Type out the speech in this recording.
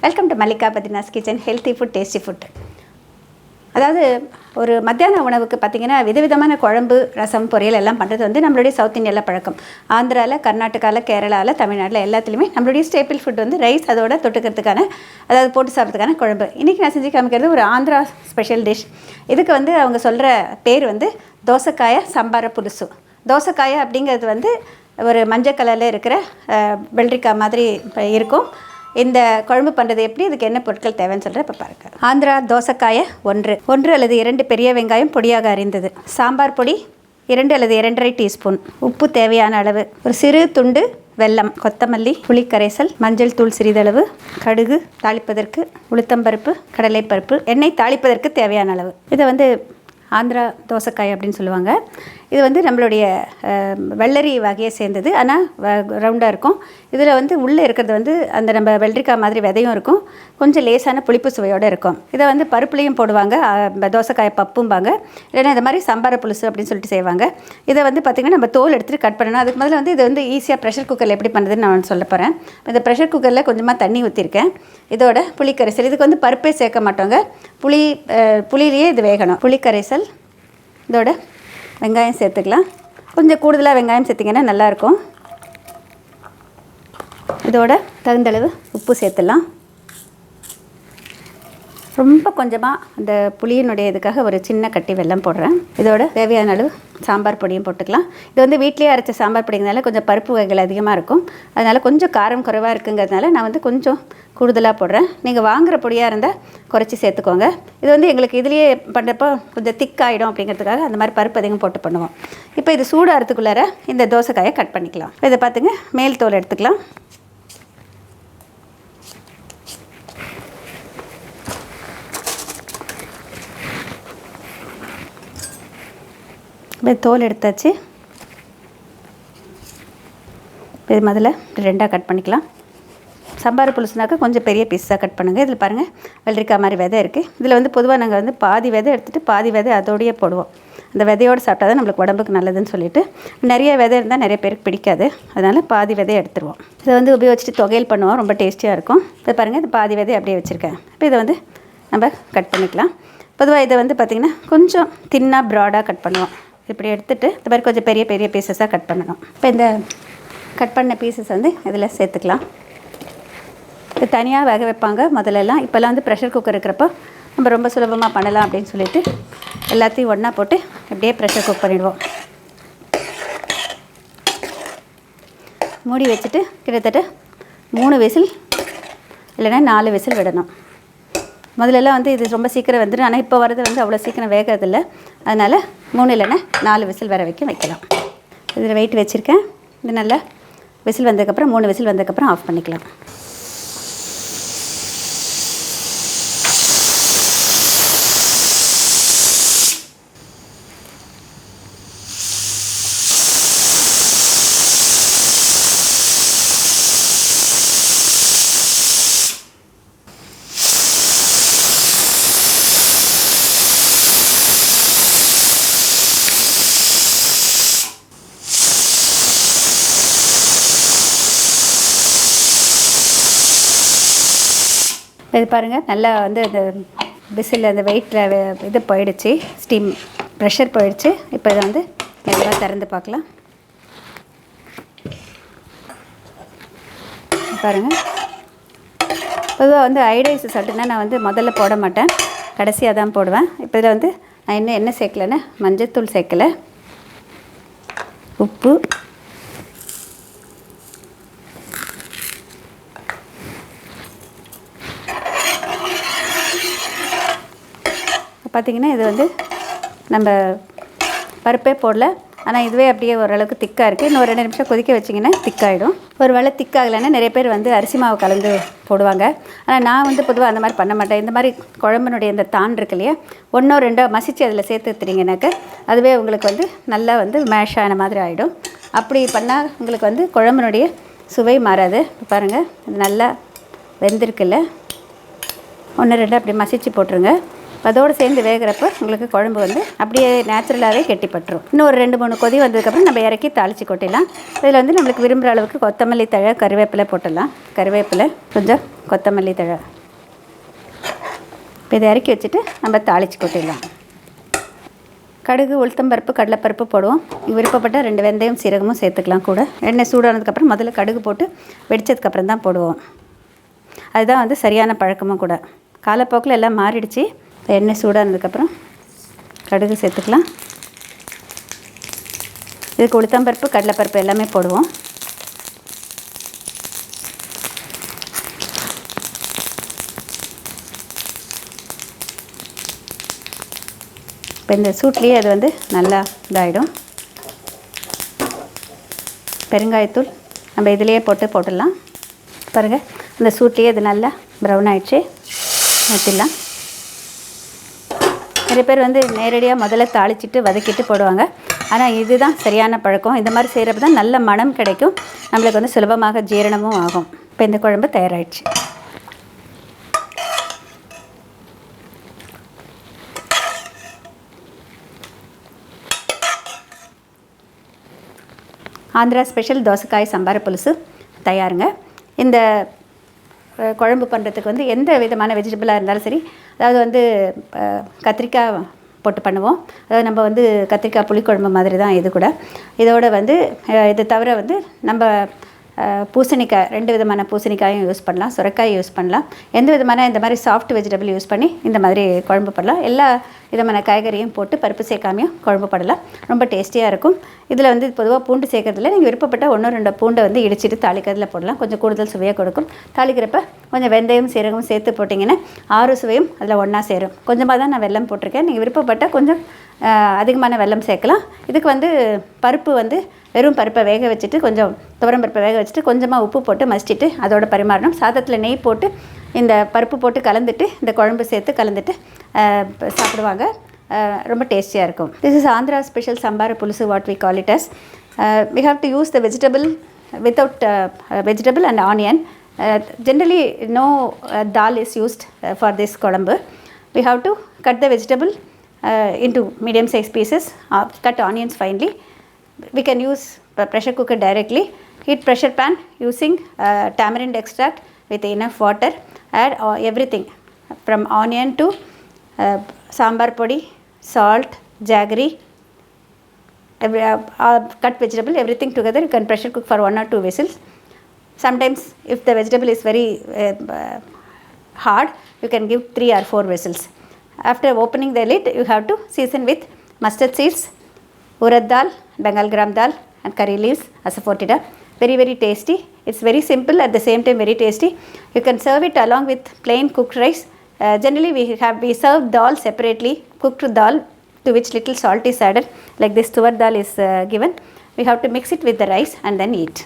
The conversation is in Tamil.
வெல்கம் டு மல்லிகா பதினாஸ் kitchen. Healthy food, tasty food. அதாவது ஒரு மத்தியான உணவுக்கு பார்த்திங்கன்னா விதவிதமான குழம்பு, ரசம், பொரியல் எல்லாம் பண்ணுறது வந்து நம்மளுடைய சவுத் இந்தியாவில் பழக்கம். ஆந்திராவில், கர்நாடகாவில், கேரளாவில், தமிழ்நாட்டில் எல்லாத்துலேயுமே நம்மளுடைய ஸ்டேபிள் ஃபுட் வந்து ரைஸ், அதோட தொட்டுக்கிறதுக்கான, அதாவது போட்டு சாப்பிட்றதுக்கான குழம்பு. இன்றைக்கி நான் செஞ்சு காமிக்கிறது ஒரு ஆந்திரா ஸ்பெஷல் டிஷ். இதுக்கு வந்து அவங்க சொல்கிற பேர் வந்து தோசைக்காய சம்பார புதுசு. தோசைக்காய அப்படிங்கிறது வந்து ஒரு மஞ்சள் கலரில் இருக்கிற வெள்ளரிக்காய் மாதிரி இருக்கும். இந்த குழம்பு பண்ணுறது எப்படி, இதுக்கு என்ன பொருட்கள் தேவைன்னு சொல்கிறேன் இப்போ பாருங்கள். ஆந்திரா தோசைக்காயை ஒன்று அல்லது 2 பெரிய வெங்காயம் பொடியாக அரிந்தது, சாம்பார் பொடி 2 அல்லது 2.5 டீஸ்பூன், உப்பு தேவையான அளவு, ஒரு சிறு துண்டு வெல்லம், கொத்தமல்லி, புளிக்கரைசல், மஞ்சள் தூள் சிறிதளவு, கடுகு தாளிப்பதற்கு, உளுத்தம்பருப்பு, கடலைப்பருப்பு, எண்ணெய் தாளிப்பதற்கு தேவையான அளவு. இதை வந்து ஆந்திரா தோசைக்காய் அப்படின்னு சொல்லுவாங்க. இது வந்து நம்மளுடைய வெள்ளரி வகையை சேர்ந்தது, ஆனால் ரவுண்டாக இருக்கும். இதில் வந்து உள்ளே இருக்கிறது வந்து அந்த நம்ம வெள்ளரிக்காய் மாதிரி விதையும் இருக்கும், கொஞ்சம் லேசான புளிப்பு சுவையோடு இருக்கும். இதை வந்து பருப்புலேயும் போடுவாங்க, தோசைக்காய் பப்பும்பாங்க, இல்லைன்னா இந்த மாதிரி சம்பார புலுசு அப்படின்னு சொல்லிட்டு செய்வாங்க. இதை வந்து பார்த்திங்கன்னா நம்ம தோல் எடுத்துகிட்டு கட் பண்ணணும். அதுக்கு முதல்ல வந்து இது வந்து ஈஸியாக ப்ரெஷர் குக்கரில் எப்படி பண்ணுறதுன்னு நான் சொல்ல போகிறேன். இந்த ப்ரெஷர் குக்கரில் கொஞ்சமாக தண்ணி ஊற்றிருக்கேன். இதோட புளிக்கரைசல், இதுக்கு வந்து பருப்பே சேர்க்க மாட்டோங்க, புளியிலேயே இது வேகணும். புளிக்கரைசல், இதோட வெங்காயம் சேர்த்துக்கலாம். கொஞ்சம் கூடுதலாக வெங்காயம் சேர்த்திங்கன்னா நல்லாயிருக்கும். இதோட தகுந்தளவு உப்பு சேர்த்துடலாம். ரொம்ப கொஞ்சமாக அந்த புளியினுடைய இதுக்காக ஒரு சின்ன கட்டி வெல்லம் போடுறேன். இதோட தேவையான அளவு சாம்பார் பொடியும் போட்டுக்கலாம். இது வந்து வீட்டிலேயே அரைச்ச சாம்பார் பொடிங்கிறதுனால கொஞ்சம் பருப்பு வகைகள் அதிகமாக இருக்கும், அதனால் கொஞ்சம் காரம் குறைவாக இருக்குங்கிறதுனால நான் வந்து கொஞ்சம் கூடுதலாக போடுறேன். நீங்கள் வாங்குகிற பொடியாக இருந்தால் குறைச்சி சேர்த்துக்கோங்க. இது வந்து எங்களுக்கு இதுலேயே பண்ணுறப்போ கொஞ்சம் திக்காகிடும் அப்படிங்கிறதுக்காக அந்த மாதிரி பருப்பு அதிகம் போட்டு பண்ணுவோம். இப்போ இது சூடாகிறதுக்குள்ளார இந்த தோசைக்காயை கட் பண்ணிக்கலாம். இதை பார்த்துங்க, மேல் தோல் எடுத்துக்கலாம். இப்போ தோல் எடுத்தாச்சு. இது முதல்ல 2ஆக கட் பண்ணிக்கலாம். சம்பார புலுசுனாக்கா கொஞ்சம் பெரிய பீஸாக கட் பண்ணுங்கள். இதில் பாருங்கள், வெள்ளரிக்காய் மாதிரி விதை இருக்குது. இதில் வந்து பொதுவாக நாங்கள் வந்து பாதி விதை எடுத்துகிட்டு பாதி விதை அதோடையே போடுவோம். அந்த விதையோடு சாப்பிட்டா தான் நம்மளுக்கு உடம்புக்கு நல்லதுன்னு சொல்லிட்டு, நிறைய விதை இருந்தால் நிறைய பேருக்கு பிடிக்காது, அதனால் பாதி விதையை எடுத்துருவோம். இதை வந்து உபயோகிச்சுட்டு தொகையில் பண்ணுவோம், ரொம்ப டேஸ்டியாக இருக்கும். இப்போ பாருங்கள், இது பாதி விதை அப்படியே வச்சுருக்கேன். இப்போ இதை வந்து நம்ம கட் பண்ணிக்கலாம். பொதுவாக இதை வந்து பார்த்திங்கன்னா கொஞ்சம் தின்னாக ப்ராடாக கட் பண்ணுவோம். இப்படி எடுத்துகிட்டு இந்த மாதிரி கொஞ்சம் பெரிய பெரிய பீசஸாக கட் பண்ணணும். இப்போ இந்த கட் பண்ண பீசஸ் வந்து இதில் சேர்த்துக்கலாம். இது தனியாக வேக வைப்பாங்க முதல்லலாம். இப்போல்லாம் வந்து ப்ரெஷர் குக்கர் இருக்கிறப்போ நம்ம ரொம்ப சுலபமாக பண்ணலாம் அப்படின்னு சொல்லிட்டு எல்லாத்தையும் ஒன்றா போட்டு அப்படியே ப்ரெஷர் குக் பண்ணிவிடுவோம். மூடி வச்சுட்டு கிட்டத்தட்ட 3 விசில் இல்லைன்னா 4 விசில் விடணும். முதல்லலாம் வந்து இது ரொம்ப சீக்கிரம் வந்துடும், ஆனால் இப்போ வரது வந்து அவ்வளோ சீக்கிரம் வேகிறதில்லை, அதனால் 3 இல்லைன்னா 4 விசில் வர வைக்கலாம். இதில் வெயிட் வச்சுருக்கேன். இது நல்லா விசில் வந்ததுக்கப்புறம் 3 விசில் வந்ததுக்கப்புறம் ஆஃப் பண்ணிக்கலாம். இது பாருங்கள், நல்லா வந்து அந்த விசில் அந்த வெயிட்டில் இது போயிடுச்சு, ஸ்டீம் ப்ரெஷர் போயிடுச்சு. இப்போ இதை வந்து மெதுவாக திறந்து பார்க்கலாம். பாருங்கள், பொதுவாக வந்து ஐடைஸ் சாப்பிட்டுனா நான் வந்து முதல்ல போட மாட்டேன், கடைசியாக தான் போடுவேன். இப்போ இதில் வந்து நான் இன்னும் என்ன சேர்க்கலைன்னா மஞ்சத்தூள் சேர்க்கலை, உப்பு, பார்த்திங்கன்னா இது வந்து நம்ம பருப்பே போடல, ஆனால் இதுவே அப்படியே ஓரளவுக்கு திக்காக இருக்குது. இன்னும் 2 நிமிஷம் கொதிக்க வச்சிங்கன்னா திக்காகிடும். ஒரு வேளை திக்காகலைன்னா நிறைய பேர் வந்து அரிசி மாவு கலந்து போடுவாங்க, ஆனால் நான் வந்து பொதுவாக அந்த மாதிரி பண்ண மாட்டேன். இந்த மாதிரி குழம்புனுடைய இந்த தான் இருக்கு இல்லையா, 1 2 மசித்து அதில் சேர்த்துத்துறீங்கனாக்க அதுவே உங்களுக்கு வந்து நல்லா வந்து மேஷ் ஆன மாதிரி ஆகிடும். அப்படி பண்ணால் உங்களுக்கு வந்து குழம்புனுடைய சுவை மாறாது. பாருங்கள், இது நல்லா வெந்திருக்குல்ல, 1 2 அப்படி மசித்து போட்டுருங்க. அதோடு சேர்ந்து வேகிறப்ப உங்களுக்கு குழம்பு வந்து அப்படியே நேச்சுரலாகவே கெட்டிப்பட்டுரும். இன்னும் ஒரு 2-3 கொதி வந்ததுக்கப்புறம் நம்ம இறக்கி தாளித்து கொட்டிடலாம். இதில் வந்து நம்மளுக்கு விரும்புகிற அளவுக்கு கொத்தமல்லி தழை, கருவேப்பிலை போட்டுடலாம். கருவேப்பிலை, கொஞ்சம் கொத்தமல்லி தழை. இப்போ இதை இறக்கி வச்சுட்டு நம்ம தாளித்து கொட்டிடலாம். கடுகு, உளுத்தம்பருப்பு, கடலைப்பருப்பு போடுவோம். விருப்பப்பட்ட 2 வெந்தயம் சீரகமும் சேர்த்துக்கலாம் கூட. எண்ணெய் சூடானதுக்கப்புறம் முதல்ல கடுகு போட்டு வெடித்ததுக்கப்புறம் தான் போடுவோம். அதுதான் வந்து சரியான பழக்கமும் கூட. காலப்போக்கில் எல்லாம் மாறிடுச்சு. எண்ணெய் சூடானதுக்கப்புறம் கடுகு சேர்த்துக்கலாம். இதுக்கு உளுத்தம்பருப்பு, கடலைப்பருப்பு எல்லாமே போடுவோம். இப்போ இந்த சூட்லேயே அது வந்து நல்லா இதாகிடும். பெருங்காயத்தூள் நம்ம இதிலையே போட்டுடலாம். பாருங்கள், இந்த சூட்லேயே அது நல்லா ப்ரௌன் ஆகிடுச்சு. ஊற்றிடலாம். நிறைய பேர் வந்து நேரடியாக முதல்ல தாளிச்சிட்டு வதக்கிட்டு போடுவாங்க. ஆனால் இதுதான் சரியான பழக்கம். இந்த மாதிரி செய்கிறப்ப தான் நல்ல மனம் கிடைக்கும். நம்மளுக்கு வந்து சுலபமாக ஜீரணமும் ஆகும். இப்போ இந்த குழம்பு தயாராகிடுச்சு. ஆந்திரா ஸ்பெஷல் தோசைக்காய் சாம்பார் புலுசு தயாருங்க. இந்த குழம்பு பண்ணுறதுக்கு வந்து எந்த விதமான வெஜிடபிளாக இருந்தாலும் சரி, அதாவது வந்து கத்திரிக்காய் போட்டு பண்ணுவோம். அதாவது நம்ம வந்து கத்திரிக்காய் புளிக்குழம்பு மாதிரி தான் இது கூட. இதோட வந்து இது தவிர வந்து நம்ம பூசணிக்காய், 2 விதமான பூசணிக்காயும் யூஸ் பண்ணலாம், சுரைக்காய் யூஸ் பண்ணலாம். எந்த விதமான இந்த மாதிரி சாஃப்ட் வெஜிடபிள் யூஸ் பண்ணி இந்த மாதிரி குழம்பு பண்ணலாம். எல்லா விதமான காய்கறியும் போட்டு பருப்பு சேர்க்காமையும் குழம்பு பண்ணலாம். ரொம்ப டேஸ்டியாக இருக்கும். இதில் வந்து பொதுவாக பூண்டு சேர்க்கறதில்ல. நீங்கள் விருப்பப்பட்ட 1-2 பூண்டை வந்து இடிச்சிட்டு தாளிக்கிறதுல போடலாம். கொஞ்சம் கூடுதல் சுவையாக கொடுக்கும். தாளிக்கிறப்ப கொஞ்சம் வெந்தயம் சீரகம் சேர்த்து போட்டிங்கன்னா 6 சுவையும் அதில் ஒன்றா சேரும். கொஞ்சமாக தான் நான் வெல்லம் போட்டிருக்கேன். நீங்கள் விருப்பப்பட்ட கொஞ்சம் அதிகமான வெல்லம் சேர்க்கலாம். இதுக்கு வந்து பருப்பு வந்து வெறும் பருப்பை வேக வச்சுட்டு, கொஞ்சம் துவரம் பருப்பை வேக வச்சுட்டு கொஞ்சமாக உப்பு போட்டு மசிச்சுட்டு அதோட பரிமாறணும். சாதத்தில் நெய் போட்டு இந்த பருப்பு போட்டு கலந்துட்டு இந்த குழம்பு சேர்த்து கலந்துட்டு சாப்பிடுவாங்க. ரொம்ப டேஸ்டியாக இருக்கும். This is Andhra special sambar pulusu, what we call it as. we have to use the vegetable without vegetable and onion. Generally no dal is used for this kulambu. We have to cut the vegetable into medium size pieces, cut onions finely. We can use pressure cooker directly. Heat pressure pan using tamarind extract with enough water. Add everything from onion to sambar podi, salt, jaggery, cut vegetable, everything together. You can pressure cook for 1 or 2 whistles. Sometimes if the vegetable is very hard, you can give 3 or 4 whistles. After opening the lid, you have to season with mustard seeds, urad dal, bengal gram dal and curry leaves, asafoetida. Very tasty. It's very simple, at the same time very tasty. You can serve it along with plain cooked rice. Generally we serve dal separately, cooked dal to which little salt is added. Like this tuvar dal is given. We have to mix it with the rice and then eat.